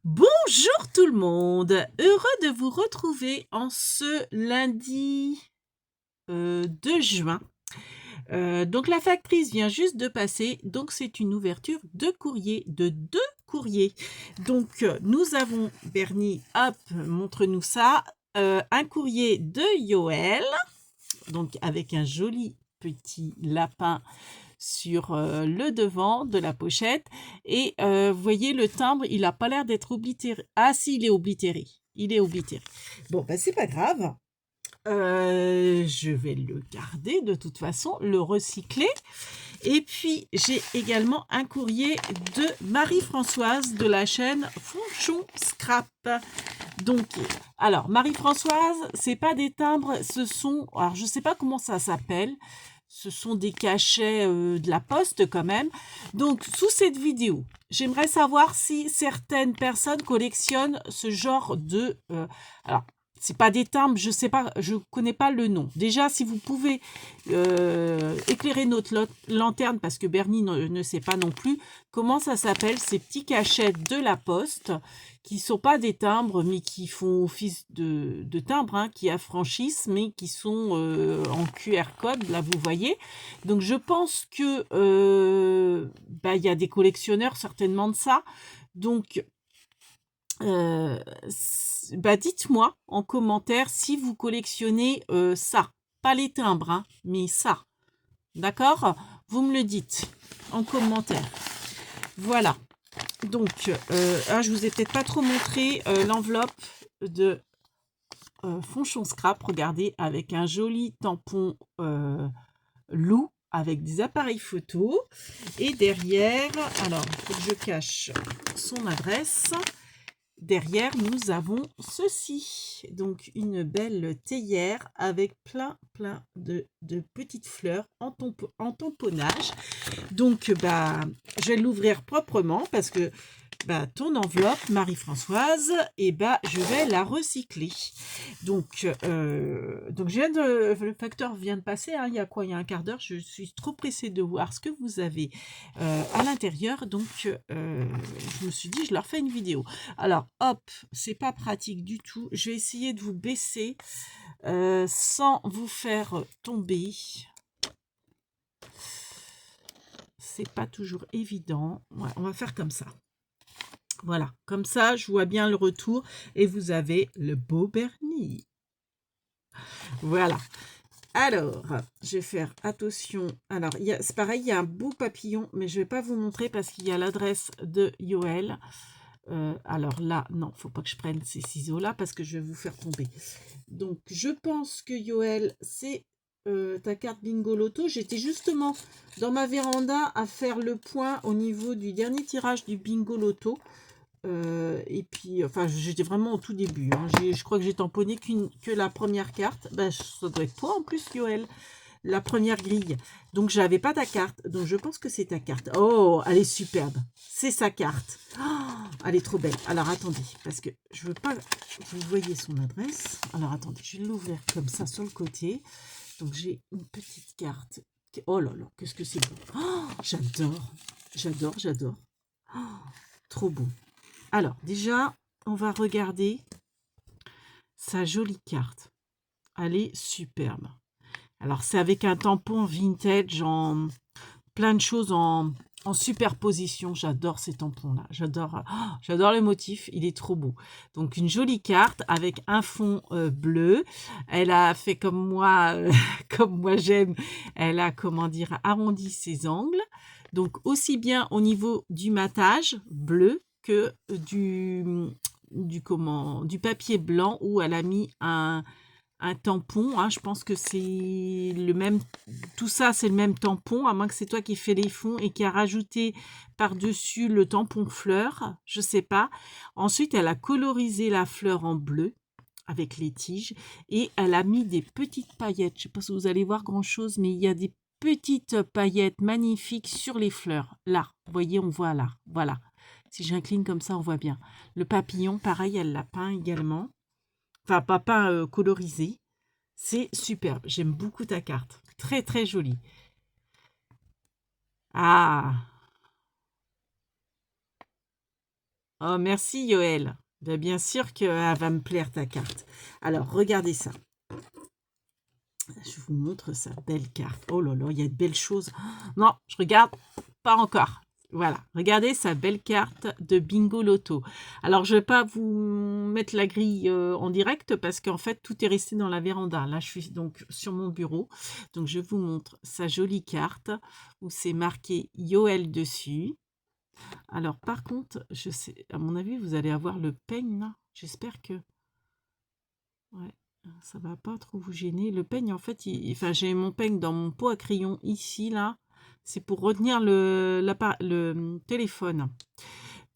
Bonjour tout le monde, heureux de vous retrouver en ce lundi 2 juin. Donc la factrice vient juste de passer, donc c'est une ouverture de courrier, de 2 courriers. Donc nous avons, Bernie, hop, montre-nous ça, un courrier de Yoël, donc avec un joli petit lapin sur le devant de la pochette. Et vous voyez, le timbre, il n'a pas l'air d'être oblitéré. Ah si, il est oblitéré. Il est oblitéré. Bon, ben c'est pas grave. Je vais le garder de toute façon, le recycler. Et puis, j'ai également un courrier de Marie-Françoise de la chaîne Fonchon Scrap. Donc, alors, Marie-Françoise, c'est pas des timbres, ce sont, alors je sais pas comment ça s'appelle, ce sont des cachets de la poste quand même. Donc, sous cette vidéo, j'aimerais savoir si certaines personnes collectionnent ce genre de... alors, c'est pas des timbres, je sais pas, je connais pas le nom. Déjà, si vous pouvez éclairer notre lanterne, parce que Bernie ne sait pas non plus, comment ça s'appelle ces petits cachets de la poste qui sont pas des timbres, mais qui font office de timbres, hein, qui affranchissent, mais qui sont en QR code, là vous voyez. Donc je pense que il y a des collectionneurs certainement de ça. Donc dites-moi en commentaire si vous collectionnez ça. Pas les timbres, hein, mais ça. D'accord? Vous me le dites en commentaire. Voilà. Donc, je vous ai peut-être pas trop montré l'enveloppe de Fonchon Scrap. Regardez, avec un joli tampon loup avec des appareils photo. Et derrière, alors, il faut que je cache son adresse. Derrière, nous avons ceci. Donc, une belle théière avec plein de petites fleurs en tamponnage. Donc, je vais l'ouvrir proprement parce que ton enveloppe, Marie-Françoise, je vais la recycler. Donc, le facteur vient de passer, hein, il y a quoi? Il y a un quart d'heure. Je suis trop pressée de voir ce que vous avez à l'intérieur. Donc, je me suis dit, je leur fais une vidéo. Alors, hop, c'est pas pratique du tout. Je vais essayer de vous baisser sans vous faire tomber. C'est pas toujours évident. Ouais, on va faire comme ça. Voilà, comme ça, je vois bien le retour et vous avez le beau Bernie. Voilà. Alors, je vais faire attention. Alors, c'est pareil, il y a un beau papillon, mais je ne vais pas vous montrer parce qu'il y a l'adresse de Yoël. Alors là, non, il ne faut pas que je prenne ces ciseaux-là parce que je vais vous faire tomber. Donc, je pense que Yoël, c'est ta carte Bingo Loto. J'étais justement dans ma véranda à faire le point au niveau du dernier tirage du Bingo Loto. Et puis, enfin, j'étais vraiment au tout début. Hein. Je crois que j'ai tamponné que la première carte. Ça doit être toi en plus, Yoël. La première grille. Donc, je n'avais pas ta carte. Donc, je pense que c'est ta carte. Oh, elle est superbe. C'est sa carte. Oh, elle est trop belle. Alors, attendez. Parce que je veux pas... Vous voyez son adresse. Alors, attendez. Je vais l'ouvrir comme ça sur le côté. Donc, j'ai une petite carte. Oh là là, qu'est-ce que c'est beau. Oh, j'adore. J'adore. Oh, trop beau. Alors, déjà, on va regarder sa jolie carte. Elle est superbe. Alors, c'est avec un tampon vintage en plein de choses en superposition. J'adore ces tampons-là. J'adore le motif. Il est trop beau. Donc, une jolie carte avec un fond bleu. Elle a fait comme moi, comme moi j'aime. Elle a, comment dire, arrondi ses angles. Donc, aussi bien au niveau du matage bleu que du papier blanc où elle a mis un tampon, hein. Je pense que c'est le même, tout ça c'est le même tampon, à moins que c'est toi qui fais les fonds et qui a rajouté par-dessus le tampon fleur, je sais pas. Ensuite, elle a colorisé la fleur en bleu avec les tiges et elle a mis des petites paillettes. Je sais pas si vous allez voir grand-chose, mais il y a des petites paillettes magnifiques sur les fleurs. Là, vous voyez, on voit là, voilà. Si j'incline comme ça, on voit bien. Le papillon, pareil, elle l'a peint également. Enfin, pas peint, colorisé. C'est superbe. J'aime beaucoup ta carte. Très, très jolie. Ah, Oh, merci Yoël. Ben, bien sûr qu'elle va me plaire ta carte. Alors, regardez ça. Je vous montre sa belle carte. Oh là là, il y a de belles choses. Non, je regarde pas encore. Voilà, regardez sa belle carte de Bingo Loto. Alors, je ne vais pas vous mettre la grille en direct parce qu'en fait, tout est resté dans la véranda. Là, je suis donc sur mon bureau. Donc, je vous montre sa jolie carte où c'est marqué Yoël dessus. Alors, par contre, je sais, à mon avis, vous allez avoir le peigne là. J'espère que... Ouais, ça va pas trop vous gêner. Le peigne, en fait, enfin, j'ai mon peigne dans mon pot à crayon ici, là. C'est pour retenir le téléphone.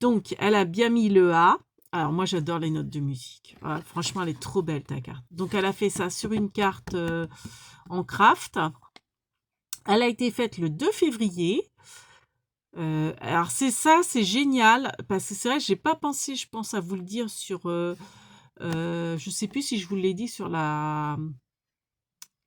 Donc, elle a bien mis le A. Alors, moi, j'adore les notes de musique. Voilà, franchement, elle est trop belle, ta carte. Donc, elle a fait ça sur une carte en craft. Elle a été faite le 2 février. Alors, c'est génial. Parce que c'est vrai, j'ai pas pensé, je pense, à vous le dire sur... je sais plus si je vous l'ai dit sur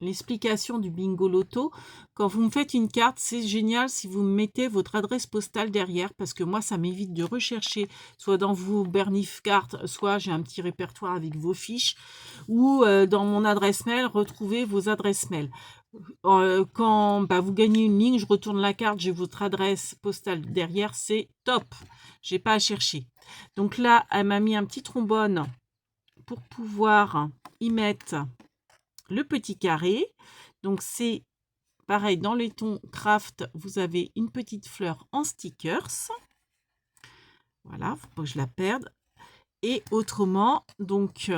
l'explication du bingo loto. Quand vous me faites une carte, c'est génial si vous mettez votre adresse postale derrière, parce que moi, ça m'évite de rechercher, soit dans vos Bernif cartes, soit j'ai un petit répertoire avec vos fiches, ou dans mon adresse mail, retrouver vos adresses mail. Quand vous gagnez une ligne, je retourne la carte, j'ai votre adresse postale derrière, c'est top. J'ai pas à chercher. Donc là, elle m'a mis un petit trombone pour pouvoir y mettre le petit carré. Donc c'est pareil, dans les tons craft, vous avez une petite fleur en stickers. Voilà, faut pas que je la perde. Et autrement, donc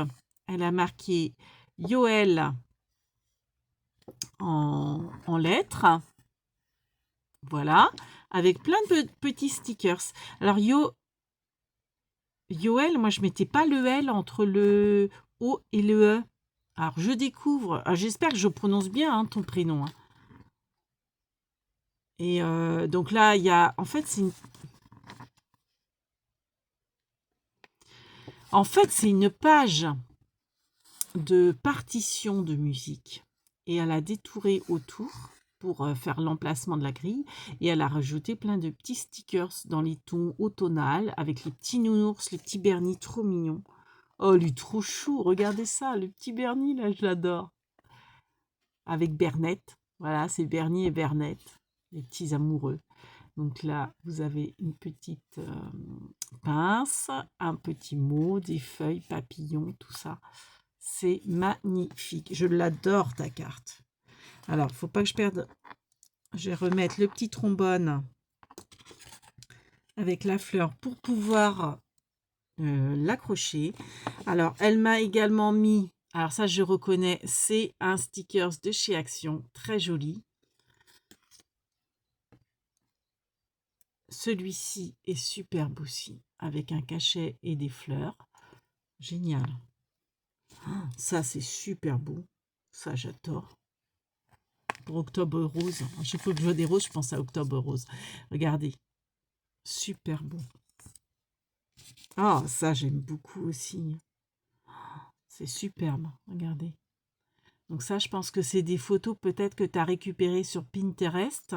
elle a marqué Yoël en lettres. Voilà, avec plein de petits stickers. Alors Yoël, moi je mettais pas le L entre le O et le E. Alors je découvre, j'espère que je prononce bien ton prénom. Et donc là, il y a, en fait, c'est une page de partition de musique. Et elle a détouré autour pour faire l'emplacement de la grille. Et elle a rajouté plein de petits stickers dans les tons automnales avec les petits nounours, les petits Bernie trop mignons. Oh, lui, trop chou. Regardez ça, le petit Bernie, là, je l'adore. Avec Bernette. Voilà, c'est Bernie et Bernette, les petits amoureux. Donc là, vous avez une petite pince, un petit mot, des feuilles, papillons, tout ça. C'est magnifique. Je l'adore, ta carte. Alors, il ne faut pas que je perde. Je vais remettre le petit trombone avec la fleur pour pouvoir l'accrocher. Alors, elle m'a également mis, alors ça je reconnais, c'est un stickers de chez Action, très joli. Celui-ci est superbe aussi, avec un cachet et des fleurs. Génial. Ça, c'est super beau. Ça, j'adore. Pour Octobre Rose. À chaque fois que je vois des roses, je pense à Octobre Rose. Regardez. Super beau. Ah, ça, j'aime beaucoup aussi. C'est superbe. Regardez. Donc ça, je pense que c'est des photos peut-être que tu as récupérées sur Pinterest.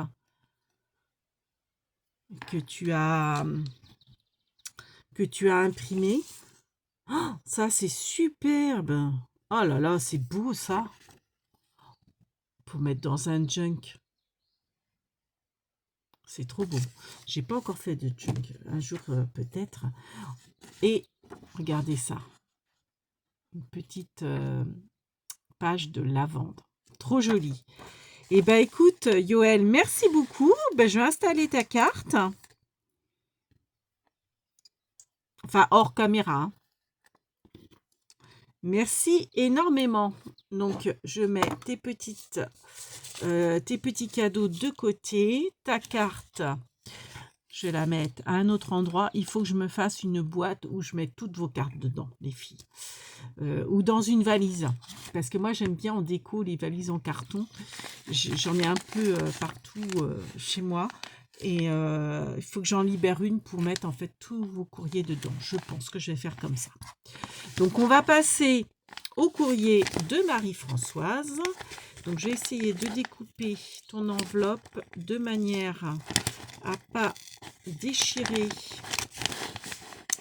Que tu as imprimé. Oh, ça, c'est superbe. Oh là là, c'est beau ça. Pour mettre dans un junk. C'est trop beau. J'ai pas encore fait de junk. Un jour, peut-être. Et regardez ça. Une petite page de lavande. Trop jolie. Et ben écoute, Yoël, merci beaucoup. Ben, je vais installer ta carte. Enfin, hors caméra. Hein. Merci énormément. Donc, je mets tes petits cadeaux de côté. Ta carte, je vais la mettre à un autre endroit. Il faut que je me fasse une boîte où je mets toutes vos cartes dedans, les filles. Ou dans une valise. Parce que moi, j'aime bien en déco les valises en carton. J'en ai un peu partout chez moi. Et il faut que j'en libère une pour mettre en fait tous vos courriers dedans. Je pense que je vais faire comme ça. Donc, on va passer au courrier de Marie-Françoise. Donc, je vais essayer de découper ton enveloppe de manière à pas déchirer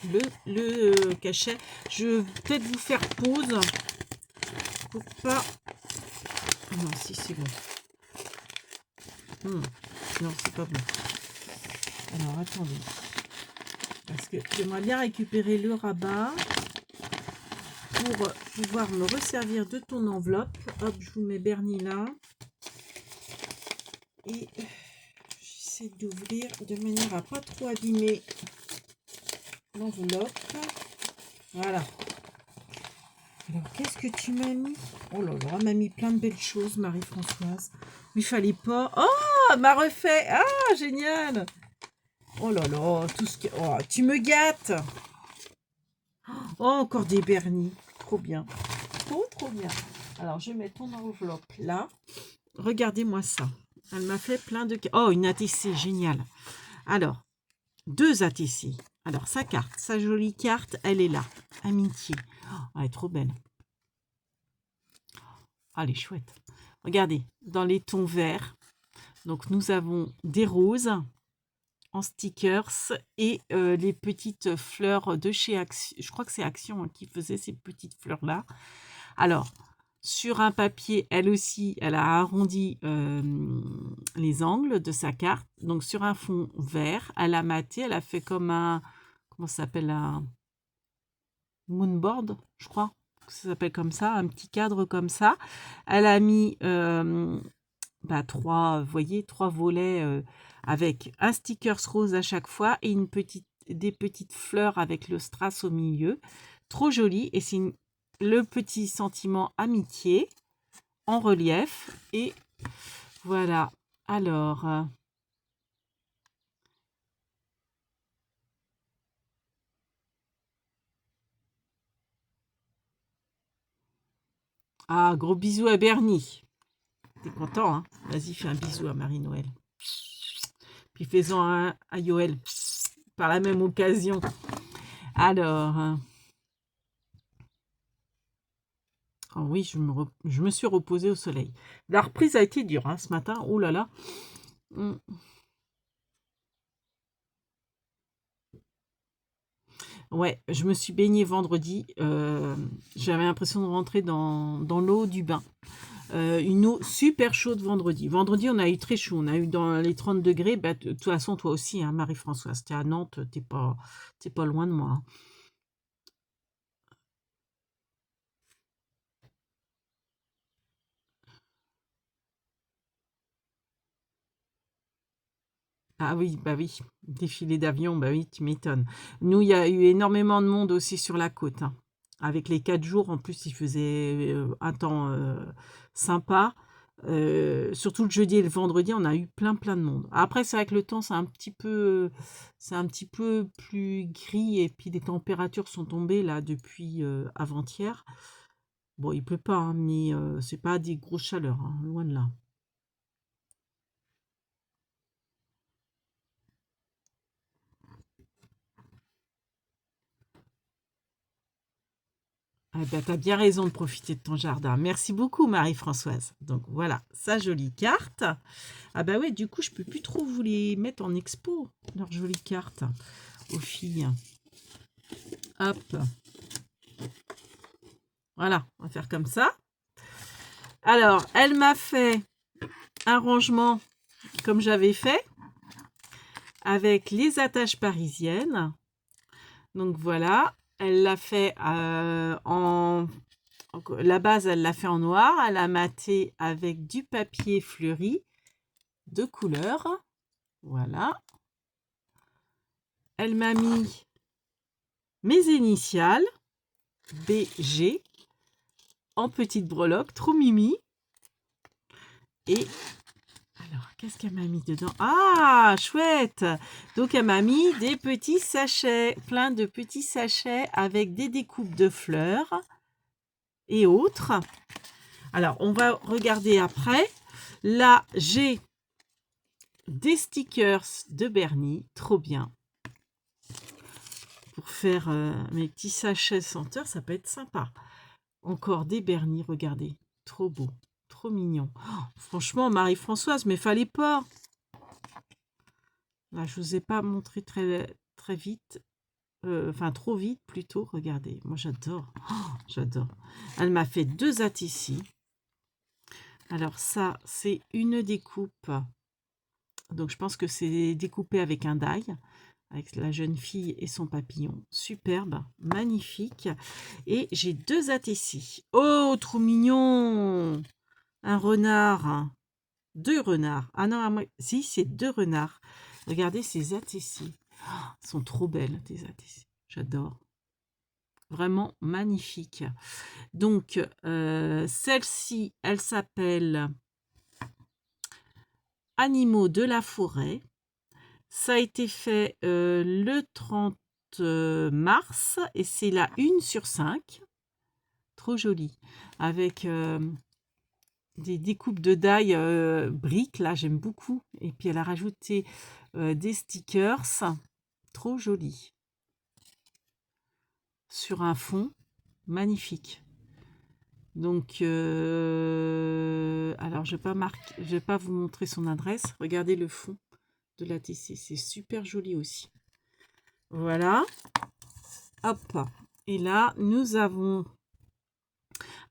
le cachet. Je vais peut-être vous faire pause pour pas... Non, si c'est bon. Non, c'est pas bon. Alors, attendez. Parce que j'aimerais bien récupérer le rabat pour pouvoir me resservir de ton enveloppe. Hop, je vous mets Bernie là. Et j'essaie d'ouvrir de manière à pas trop abîmer l'enveloppe. Voilà. Alors, qu'est-ce que tu m'as mis? Oh là là, elle m'a mis plein de belles choses, Marie-Françoise. Mais il fallait pas... Oh, elle m'a refait. Ah, génial. Oh là là, tout ce que... Oh, tu me gâtes. Oh, encore des bernis. Trop bien. Trop bien. Alors, je mets ton enveloppe là. Regardez-moi ça. Elle m'a fait plein de... Oh, une ATC, génial. Alors, 2 ATC. Alors, sa carte, sa jolie carte, elle est là. Amitié. Oh, elle est trop belle. Ah, elle est chouette. Regardez, dans les tons verts. Donc, nous avons des roses en stickers et les petites fleurs de chez Action. Je crois que c'est Action hein, qui faisait ces petites fleurs-là. Alors, sur un papier, elle aussi, elle a arrondi les angles de sa carte. Donc, sur un fond vert, elle a maté, elle a fait comme un... Comment ça s'appelle? Un moonboard, je crois. Ça s'appelle comme ça, un petit cadre comme ça. Elle a mis... 3, vous voyez, 3 volets avec un sticker rose à chaque fois et des petites fleurs avec le strass au milieu. Trop joli. Et c'est le petit sentiment amitié en relief. Et voilà. Alors... ah, gros bisous à Bernie. T'es content, hein? Vas-y, fais un bisou à Marie-Noël. Puis fais-en un à Yoël. Par la même occasion. Alors... oh oui, je me suis reposée au soleil. La reprise a été dure hein, ce matin. Oh là là. Ouais, je me suis baignée vendredi. J'avais l'impression de rentrer dans l'eau du bain. Une eau super chaude vendredi. Vendredi, on a eu très chaud. On a eu dans les 30 degrés. Bah, de toute façon, toi aussi, hein, Marie-Françoise, t'es à Nantes, t'es pas loin de moi. Hein. Ah oui, bah oui. Défilé d'avion, bah oui, tu m'étonnes. Nous, il y a eu énormément de monde aussi sur la côte. Hein. Avec les 4 jours, en plus, il faisait un temps sympa. Surtout le jeudi et le vendredi, on a eu plein de monde. Après, c'est vrai que le temps, c'est un petit peu plus gris et puis les températures sont tombées là depuis avant-hier. Bon, il pleut pas, hein, mais c'est pas des grosses chaleurs, hein, loin de là. Ah ben, tu as bien raison de profiter de ton jardin. Merci beaucoup, Marie-Françoise. Donc voilà, sa jolie carte. Ah bah ouais, du coup, je peux plus trop vous les mettre en expo, leurs jolies cartes aux filles. Hop. Voilà, on va faire comme ça. Alors, elle m'a fait un rangement comme j'avais fait avec les attaches parisiennes. Donc voilà, elle l'a fait la base, elle l'a fait en noir. Elle a maté avec du papier fleuri de couleur. Voilà. Elle m'a mis mes initiales, BG, en petite breloque, trop mimi. Et alors, qu'est-ce qu'elle m'a mis dedans? Ah, chouette! Donc, elle m'a mis des petits sachets, plein de petits sachets avec des découpes de fleurs et autres. Alors, on va regarder après. Là, j'ai des stickers de Bernie, trop bien. Pour faire mes petits sachets senteurs, ça peut être sympa. Encore des Bernie, regardez, trop beau, trop mignon. Oh, franchement, Marie-Françoise, mais fallait pas. Là, je vous ai pas montré très vite. enfin trop vite plutôt, regardez, moi j'adore, j'adore. Elle m'a fait 2 ATC. Alors ça, c'est une découpe, donc je pense que c'est découpé avec un die, avec la jeune fille et son papillon. Superbe, magnifique. Et j'ai 2 ATC. Oh, trop mignon! Un renard. 2 renards. Ah non, si, c'est 2 renards. Regardez ces ATC. Elles sont trop belles, tes ATC. J'adore. Vraiment magnifique. Donc, celle-ci, elle s'appelle Animaux de la forêt. Ça a été fait le 30 mars et c'est la 1 sur 5. Trop jolie. Avec des découpes de die briques, là, j'aime beaucoup. Et puis, elle a rajouté des stickers. Trop joli. Sur un fond magnifique. Donc, alors, je vais pas vous montrer son adresse. Regardez le fond de la TC. C'est super joli aussi. Voilà. Hop. Et là, nous avons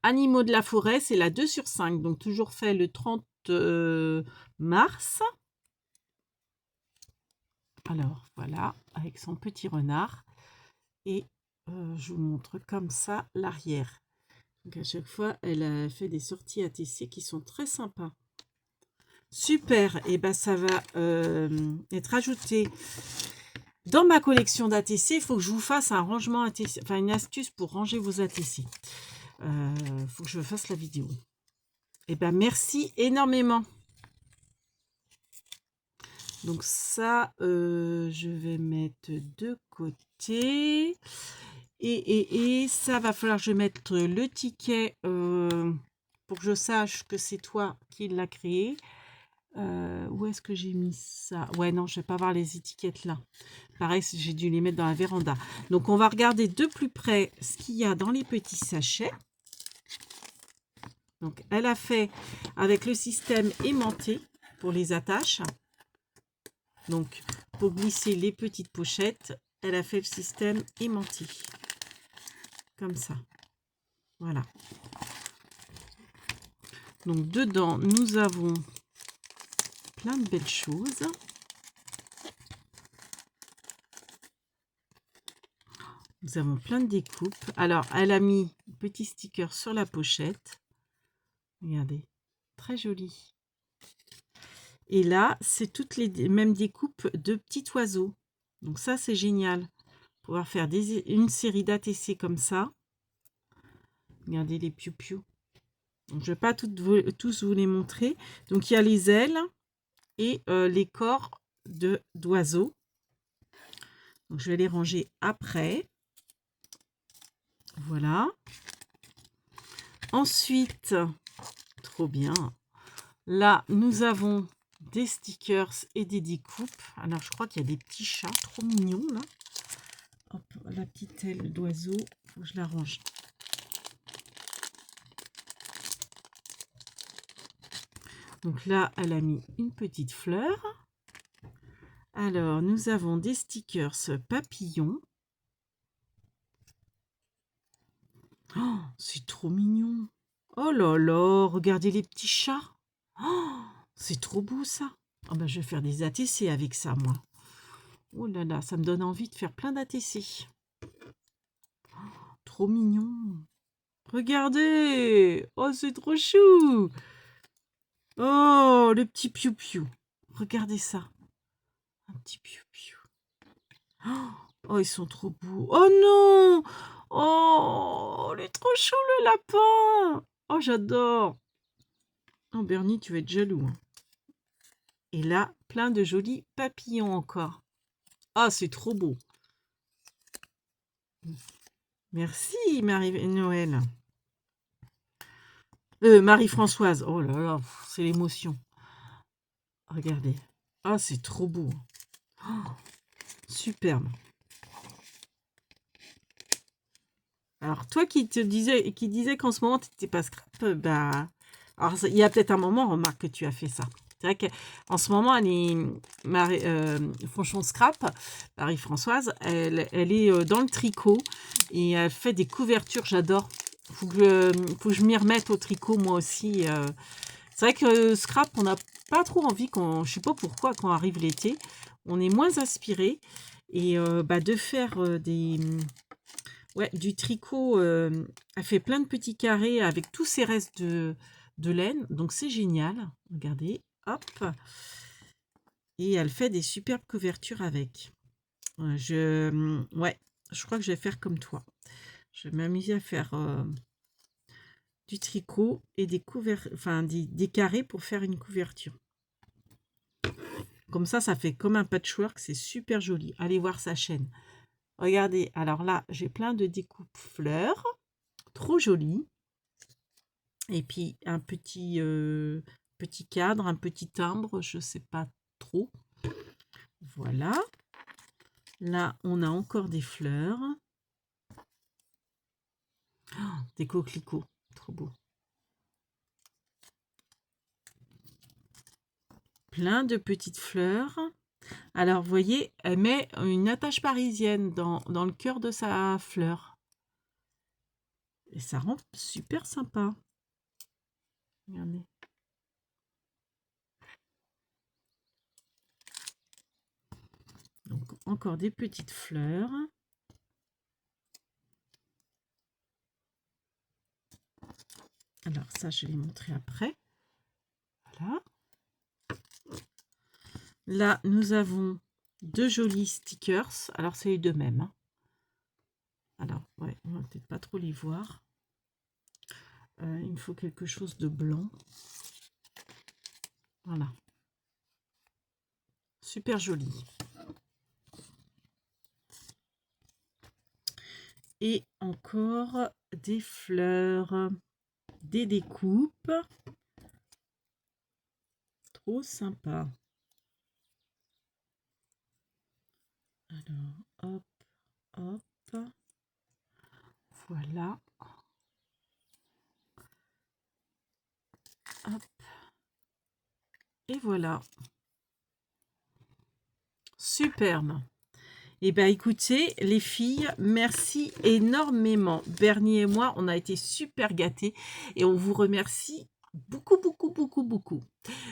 Animaux de la forêt. C'est la 2 sur 5. Donc, toujours fait le 30 mars. Alors, voilà. Avec son petit renard. Et je vous montre comme ça l'arrière. Donc, à chaque fois, elle a fait des sorties ATC qui sont très sympas. Super, et ben ça va être ajouté dans ma collection d'ATC. Il faut que je vous fasse un rangement ATC, enfin une astuce pour ranger vos ATC. Il faut que je fasse la vidéo. Et ben merci énormément. Donc ça, je vais mettre de côté. Et ça va falloir que je mette le ticket pour que je sache que c'est toi qui l'as créé. Où est-ce que j'ai mis ça? Ouais, non, je vais pas voir les étiquettes là. Pareil, j'ai dû les mettre dans la véranda. Donc, on va regarder de plus près ce qu'il y a dans les petits sachets. Donc, elle a fait avec le système aimanté pour les attaches. Donc, pour glisser les petites pochettes, elle a fait le système aimanté. Comme ça. Voilà. Donc, dedans, nous avons plein de belles choses. Nous avons plein de découpes. Alors, elle a mis un petit sticker sur la pochette. Regardez, très joli. Et là, c'est toutes les mêmes découpes de petits oiseaux. Donc ça, c'est génial. Pouvoir faire une série d'ATC comme ça. Regardez les piou-piou. Donc, je ne vais pas tous vous les montrer. Donc, il y a les ailes et les corps d'oiseaux. Donc, je vais les ranger après. Voilà. Ensuite, trop bien. Là, nous avons des stickers et des découpes. Alors, je crois qu'il y a des petits chats trop mignons, là. Hop, la petite aile d'oiseau. Faut que je la range. Donc là, elle a mis une petite fleur. Alors, nous avons des stickers papillons. Oh, c'est trop mignon. Oh là là, regardez les petits chats. Oh, c'est trop beau ça. Oh ben, je vais faire des ATC avec ça, moi. Oh là là, ça me donne envie de faire plein d'ATC. Oh, trop mignon. Regardez. Oh, c'est trop chou. Oh, le petit piou-piou. Regardez ça. Un petit piou-piou. Oh, ils sont trop beaux. Oh non. Oh, il est trop chou le lapin. Oh, j'adore. Oh, Bernie, tu vas être jaloux. Hein. Et là, plein de jolis papillons encore. Ah, c'est trop beau. Merci, Marie-Noël. Marie-Françoise. Oh là là, c'est l'émotion. Regardez. Ah, c'est trop beau. Oh, superbe. Alors, toi qui disais qu'en ce moment, tu n'étais pas scrap, bah... Alors, il y a peut-être un moment, remarque, que tu as fait ça. C'est vrai qu'en ce moment, elle est Franchon Scrap, Marie-Françoise, elle est dans le tricot et elle fait des couvertures, j'adore. Faut que je m'y remette au tricot moi aussi. C'est vrai que Scrap, on n'a pas trop envie, je sais pas pourquoi, quand arrive l'été, on est moins inspiré. Et de faire ouais, du tricot, elle fait plein de petits carrés avec tous ces restes de laine, donc c'est génial. Regardez, hop, et elle fait des superbes couvertures avec. Ouais, je crois que je vais faire comme toi. Je vais m'amuser à faire du tricot et des carrés pour faire une couverture. Comme ça fait comme un patchwork, c'est super joli. Allez voir sa chaîne. Regardez, alors là, j'ai plein de découpes fleurs, trop jolies. Et puis un petit cadre, un petit timbre, je sais pas trop. Voilà. Là, on a encore des fleurs. Oh, des coquelicots, trop beau. Plein de petites fleurs. Alors, vous voyez, elle met une attache parisienne dans le cœur de sa fleur. Et ça rend super sympa. Regardez. Donc, encore des petites fleurs. Alors, ça, je vais les montrer après. Voilà. Là, nous avons deux jolis stickers. Alors, c'est les deux mêmes. Hein. Alors, ouais, on va peut-être pas trop les voir. Il me faut quelque chose de blanc. Voilà. Super joli. Et encore des fleurs, des découpes. Trop sympa. Alors, hop, hop. Voilà. Hop. Et voilà. Superbe. Eh bien, écoutez, les filles, merci énormément. Bernie et moi, on a été super gâtés et on vous remercie beaucoup, beaucoup, beaucoup, beaucoup.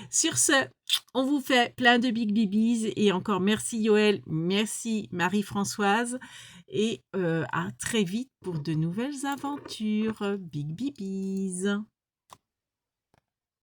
Sur ce, on vous fait plein de big bibis et encore merci Yoël, merci Marie-Françoise et à très vite pour de nouvelles aventures. Big bibis.